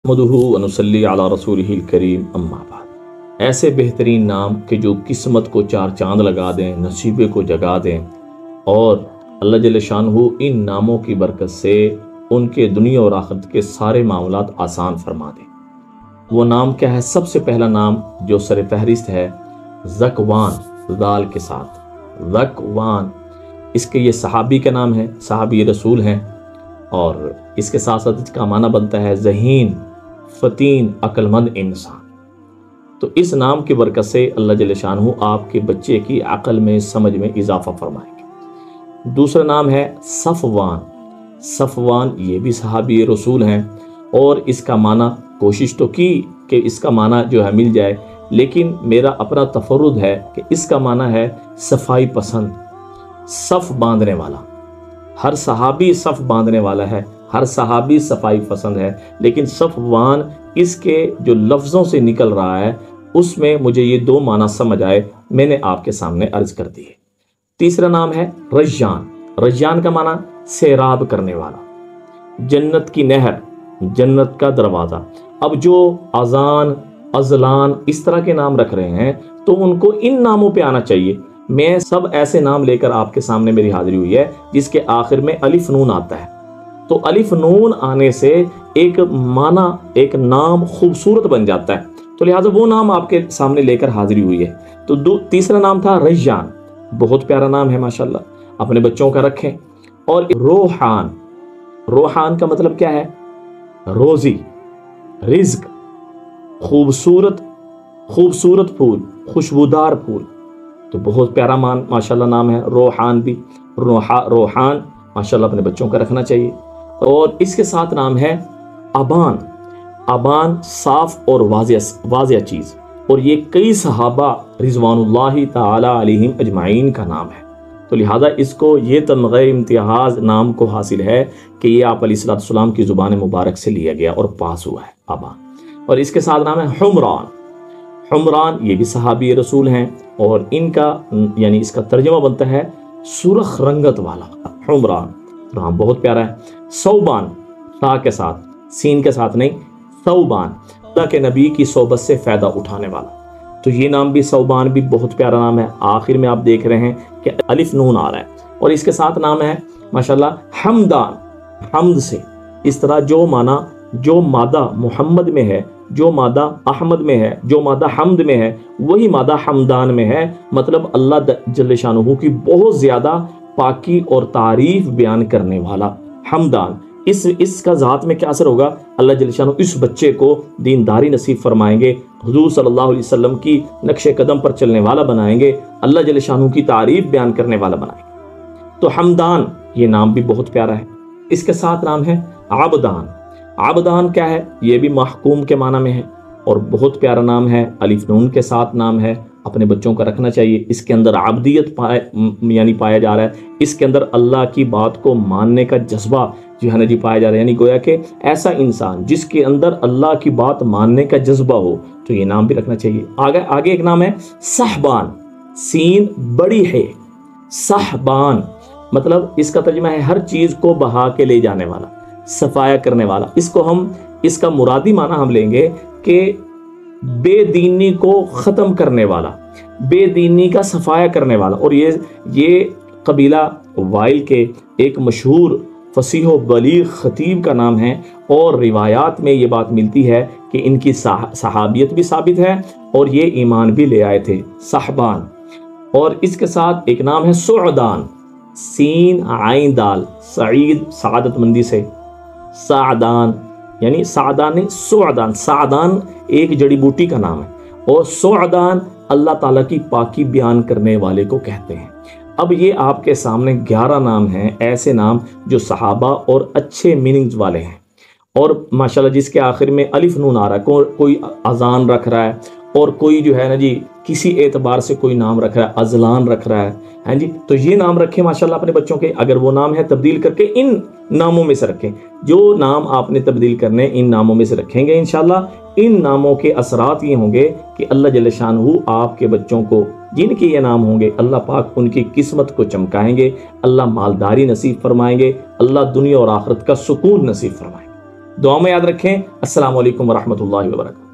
نحمدہ ونصلی علی رسولہ الکریم اما بعد۔ ایسے بہترین نام کہ جو قسمت کو چار چاند لگا دیں، نصیبے کو جگا دیں، اور اللہ جل شانہ ان ناموں کی برکت سے ان کے دنیا اور آخرت کے سارے معاملات آسان فرما دیں۔ وہ نام کیا ہے؟ سب سے پہلا نام جو سر فہرست ہے ذکوان، ذال کے ساتھ، ذکوان۔ اس کے یہ صحابی کا نام ہے، صحابی رسول ہیں، اور اس کے ساتھ ساتھ اس کا معنی بنتا ہے ذہین، فتین، عقل مند انسان۔ تو اس نام کی برکت سے اللہ جل شانہ آپ کے بچے کی عقل میں، سمجھ میں اضافہ فرمائیں گے۔ دوسرا نام ہے صفوان۔ صفوان یہ بھی صحابی رسول ہیں، اور اس کا معنی کوشش تو کی کہ اس کا معنی جو ہے مل جائے، لیکن میرا اپنا تفرد ہے کہ اس کا معنی ہے صفائی پسند، صف باندھنے والا۔ ہر صحابی صف باندھنے والا ہے، ہر صحابی صفائی پسند ہے، لیکن صفوان اس کے جو لفظوں سے نکل رہا ہے اس میں مجھے یہ دو معنی سمجھ آئے، میں نے آپ کے سامنے عرض کر دی ہے۔ تیسرا نام ہے ریان۔ ریان کا معنی سیراب کرنے والا، جنت کی نہر، جنت کا دروازہ۔ اب جو اذان، ازلان اس طرح کے نام رکھ رہے ہیں تو ان کو ان ناموں پہ آنا چاہیے۔ میں سب ایسے نام لے کر آپ کے سامنے میری حاضری ہوئی ہے جس کے آخر میں الف نون آتا ہے، تو الف نون آنے سے ایک معنی، ایک نام خوبصورت بن جاتا ہے، تو لہٰذا وہ نام آپ کے سامنے لے کر حاضری ہوئی ہے۔ تو تیسرا نام تھا ریان، بہت پیارا نام ہے ماشاءاللہ، اپنے بچوں کا رکھیں۔ اور روحان، روحان کا مطلب کیا ہے؟ روزی، رزق، خوبصورت، خوبصورت پھول، خوشبودار پھول، تو بہت پیارا ماشاءاللہ نام ہے روحان بھی۔ روحان ماشاءاللہ اپنے بچوں کا رکھنا چاہیے۔ اور اس کے ساتھ نام ہے ابان۔ ابان صاف اور واضح چیز، اور یہ کئی صحابہ رضوان اللہ تعالی علیہم اجمعین کا نام ہے، تو لہذا اس کو یہ تمغہ امتیاز نام کو حاصل ہے کہ یہ آپ علیہ السلام کی زبان مبارک سے لیا گیا اور پاس ہوا ہے، ابان۔ اور اس کے ساتھ نام ہے حمران۔ حمران یہ بھی صحابی رسول ہیں، اور ان کا یعنی اس کا ترجمہ بنتا ہے سرخ رنگت والا، حمران، نام بہت پیارا ہے۔ ثوبان، تا کے ساتھ، سین کے ساتھ نہیں، ثوبان، اللہ کے نبی کی صحبت سے فائدہ اٹھانے والا، تو یہ نام بھی ثوبان بھی بہت پیارا نام ہے۔ آخر میں آپ دیکھ رہے ہیں کہ الف نون آ رہا ہے، اور اس کے ساتھ نام ہے ماشاءاللہ حمدان، حمد سے، اس طرح جو معنی، جو مادہ محمد میں ہے، جو مادہ احمد میں ہے، جو مادہ حمد میں ہے، وہی مادہ حمدان میں ہے، مطلب اللہ جل شانہ کی بہت زیادہ پاکی اور تعریف بیان کرنے والا حمدان۔ اس کا ذات میں کیا اثر ہوگا؟ اللہ جل شانہ اس بچے کو دینداری نصیب فرمائیں گے، حضور صلی اللہ علیہ وسلم کی نقش قدم پر چلنے والا بنائیں گے، اللہ جل شانہ کی تعریف بیان کرنے والا بنائیں گے۔ تو حمدان یہ نام بھی بہت پیارا ہے۔ اس کے ساتھ نام ہے عبدان۔ عبدان کیا ہے؟ یہ بھی محکوم کے معنی میں ہے، اور بہت پیارا نام ہے، الف نون کے ساتھ نام ہے، اپنے بچوں کا رکھنا چاہیے۔ اس کے اندر عبدیت پایا جا رہا ہے، اس کے اندر اللہ کی بات کو ماننے کا جذبہ جو ہے نا جی پایا جا رہا ہے، یعنی گویا کہ ایسا انسان جس کے اندر اللہ کی بات ماننے کا جذبہ ہو، تو یہ نام بھی رکھنا چاہیے۔ آگے ایک نام ہے صحبان، سین بڑی ہے، صحبان مطلب اس کا ترجمہ ہے ہر چیز کو بہا کے لے جانے والا، صفایا کرنے والا۔ اس کا مرادی معنی ہم لیں گے کہ بے دینی کو ختم کرنے والا، بے دینی کا صفایا کرنے والا۔ اور یہ قبیلہ وائل کے ایک مشہور فصیح و بلیغ خطیب کا نام ہے، اور روایات میں یہ بات ملتی ہے کہ ان کی صحابیت بھی ثابت ہے، اور یہ ایمان بھی لے آئے تھے، صحبان۔ اور اس کے ساتھ ایک نام ہے سعدان، سین عین دال، سعید سعادت مندی سے، سعدان یعنی سعدان نہیں، سعدان۔ سعدان ایک جڑی بوٹی کا نام ہے، اور سعدان اللہ تعالیٰ کی پاکی بیان کرنے والے کو کہتے ہیں۔ اب یہ آپ کے سامنے 11 نام ہیں، ایسے نام جو صحابہ اور اچھے میننگز والے ہیں، اور ماشاءاللہ جس کے آخر میں الف نون آ رہا ہے، کوئی اذان رکھ رہا ہے، اور کوئی جو ہے نا جی کسی اعتبار سے کوئی نام رکھ رہا ہے، ازلان رکھ رہا ہے، ہاں جی، تو یہ نام رکھیں ماشاءاللہ اپنے بچوں کے۔ اگر وہ نام ہے تبدیل کر کے ان ناموں میں سے رکھیں، جو نام آپ نے تبدیل کرنے ان ناموں میں سے رکھیں گے انشاءاللہ۔ ان ناموں کے اثرات یہ ہوں گے کہ اللہ جل شانہ آپ کے بچوں کو جن کے یہ نام ہوں گے، اللہ پاک ان کی قسمت کو چمکائیں گے، اللہ مالداری نصیب فرمائیں گے، اللہ دنیا اور آخرت کا سکون نصیب فرمائیں گے۔ دعا میں یاد رکھیں۔ السلام علیکم ورحمۃ اللہ وبرکاتہ۔